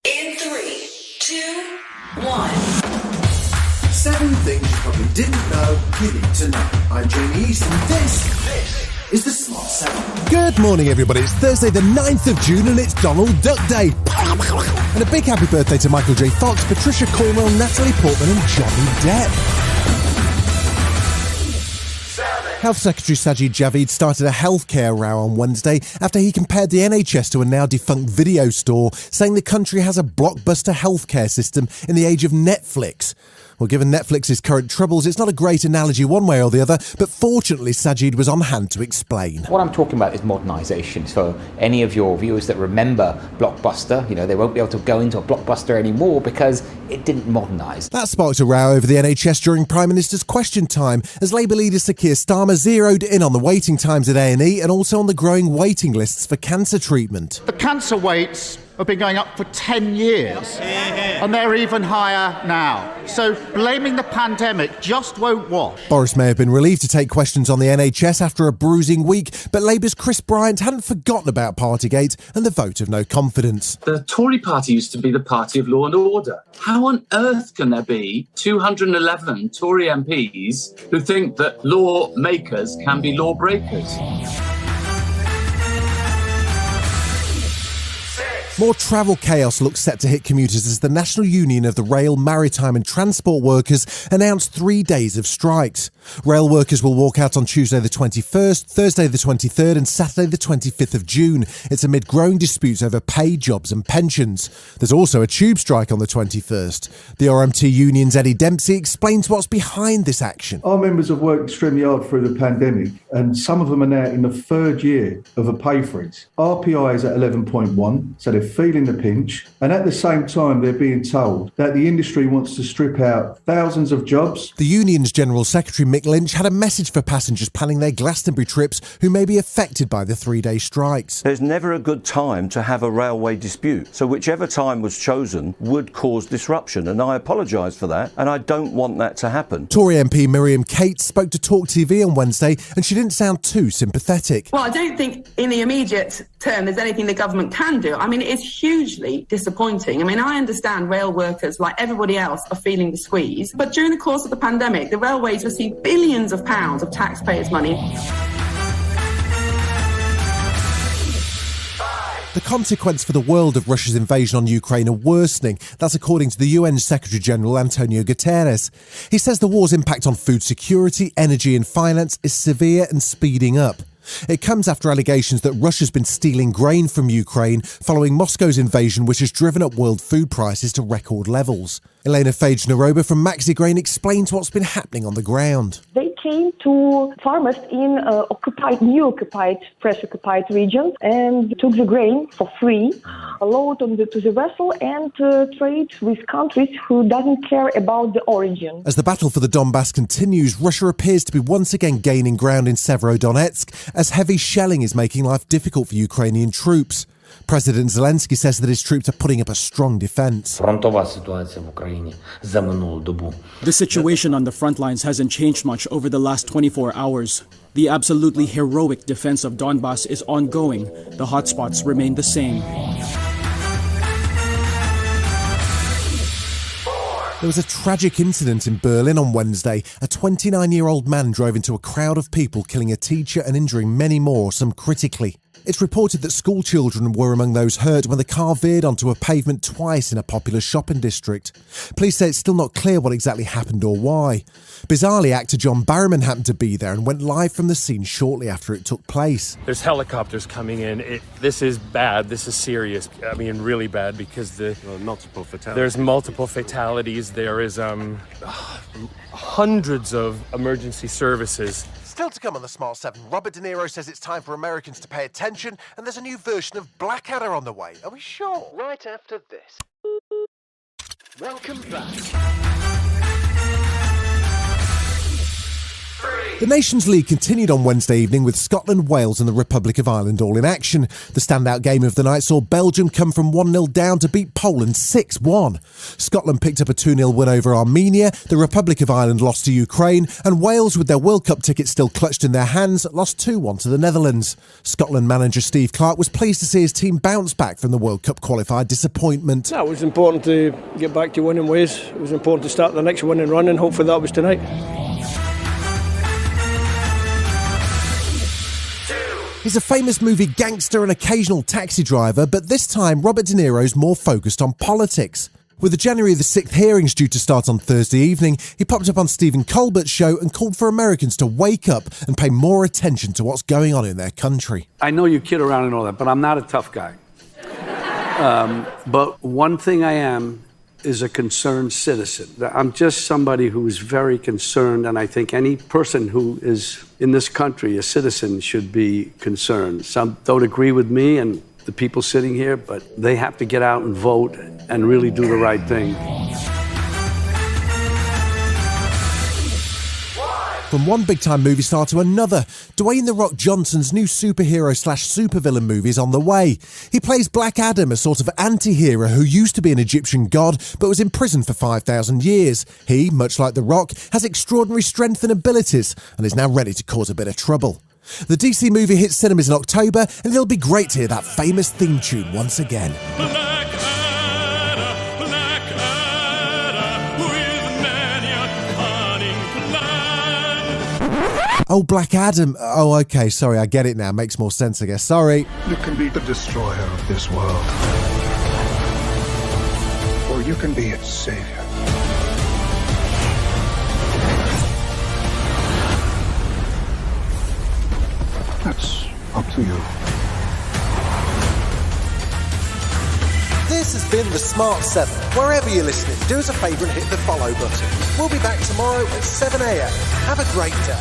In 3, 2, 1. 7 things you probably didn't know you need to know. I'm Jamie East, and this is the Smart 7. Good morning, everybody. It's Thursday the 9th of June, and it's Donald Duck Day. And a big happy birthday to Michael J. Fox, Patricia Cornwell, Natalie Portman and Johnny Depp. Health Secretary Sajid Javid started a healthcare row on Wednesday after he compared the NHS to a now defunct video store, saying the country has a blockbuster healthcare system in the age of Netflix. Well, given Netflix's current troubles, it's not a great analogy one way or the other, but fortunately Sajid was on hand to explain. What I'm talking about is modernisation. For any of your viewers that remember Blockbuster, they won't be able to go into a Blockbuster anymore because it didn't modernise. That sparked a row over the NHS during Prime Minister's Question Time, as Labour leader Sir Keir Starmer zeroed in on the waiting times at A&E and also on the growing waiting lists for cancer treatment. The cancer waits have been going up for 10 years, and they're even higher now. So blaming the pandemic just won't wash. Boris may have been relieved to take questions on the NHS after a bruising week, but Labour's Chris Bryant hadn't forgotten about Partygate and the vote of no confidence. The Tory party used to be the party of law and order. How on earth can there be 211 Tory MPs who think that lawmakers can be lawbreakers? More travel chaos looks set to hit commuters as the National Union of the Rail, Maritime and Transport Workers announced 3 days of strikes. Rail workers will walk out on Tuesday the 21st, Thursday the 23rd and Saturday the 25th of June. It's amid growing disputes over pay, jobs and pensions. There's also a tube strike on the 21st. The RMT Union's Eddie Dempsey explains what's behind this action. Our members have worked extremely hard through the pandemic, and some of them are now in the third year of a pay freeze. RPI is at 11.1, so they're feeling the pinch, and at the same time they're being told that the industry wants to strip out thousands of jobs. The union's General Secretary Mick Lynch had a message for passengers planning their Glastonbury trips who may be affected by the 3-day strikes. There's never a good time to have a railway dispute, so whichever time was chosen would cause disruption, and I apologise for that, and I don't want that to happen. Tory MP Miriam Cates spoke to Talk TV on Wednesday, and she didn't sound too sympathetic. Well, I don't think in the immediate term there's anything the government can do. I mean, it's hugely disappointing. I mean, I understand rail workers, like everybody else, are feeling the squeeze. But during the course of the pandemic, the railways received billions of pounds of taxpayers' money. The consequence for the world of Russia's invasion on Ukraine are worsening. That's according to the UN Secretary-General Antonio Guterres. He says the war's impact on food security, energy and finance is severe and speeding up. It comes after allegations that Russia's been stealing grain from Ukraine following Moscow's invasion, which has driven up world food prices to record levels. Elena Fage-Naroba from Maxi Grain explains what's been happening on the ground. They came to farmers in fresh occupied regions and took the grain for free, load to the vessel and trade with countries who doesn't care about the origin. As the battle for the Donbass continues, Russia appears to be once again gaining ground in Severodonetsk as heavy shelling is making life difficult for Ukrainian troops. President Zelensky says that his troops are putting up a strong defence. The situation on the front lines hasn't changed much over the last 24 hours. The absolutely heroic defence of Donbass is ongoing. The hotspots remain the same. There was a tragic incident in Berlin on Wednesday. A 29-year-old man drove into a crowd of people, killing a teacher and injuring many more, some critically. It's reported that school children were among those hurt when the car veered onto a pavement twice in a popular shopping district. Police say it's still not clear what exactly happened or why. Bizarrely, actor John Barrowman happened to be there and went live from the scene shortly after it took place. There's helicopters coming in. This is bad. This is serious. I mean, really bad because there's multiple fatalities. There is hundreds of emergency services. Still to come on the Smart 7, Robert De Niro says it's time for Americans to pay attention, and there's a new version of Blackadder on the way. Are we sure? Right after this. Welcome back. The Nations League continued on Wednesday evening with Scotland, Wales and the Republic of Ireland all in action. The standout game of the night saw Belgium come from 1-0 down to beat Poland 6-1. Scotland picked up a 2-0 win over Armenia, the Republic of Ireland lost to Ukraine, and Wales, with their World Cup tickets still clutched in their hands, lost 2-1 to the Netherlands. Scotland manager Steve Clarke was pleased to see his team bounce back from the World Cup qualified disappointment. No, it was important to get back to winning ways. It was important to start the next winning run, and hopefully that was tonight. He's a famous movie gangster and occasional taxi driver, but this time Robert De Niro's more focused on politics. With the January the 6th hearings due to start on Thursday evening, he popped up on Stephen Colbert's show and called for Americans to wake up and pay more attention to what's going on in their country. I know you kid around and all that, but I'm not a tough guy. But one thing I am is a concerned citizen. I'm just somebody who is very concerned, and I think any person who is in this country, a citizen, should be concerned. Some don't agree with me and the people sitting here, but they have to get out and vote and really do the right thing. From one big-time movie star to another, Dwayne "The Rock" Johnson's new superhero/supervillain movie is on the way. He plays Black Adam, a sort of anti-hero who used to be an Egyptian god but was in prison for 5,000 years. He, much like The Rock, has extraordinary strength and abilities and is now ready to cause a bit of trouble. The DC movie hits cinemas in October, and it'll be great to hear that famous theme tune once again. Oh, Black Adam. Oh, okay, sorry, I get it now. Makes more sense, I guess. Sorry. You can be the destroyer of this world, or you can be its savior. That's up to you. This has been The Smart 7. Wherever you're listening, do us a favour and hit the follow button. We'll be back tomorrow at 7 a.m. Have a great day.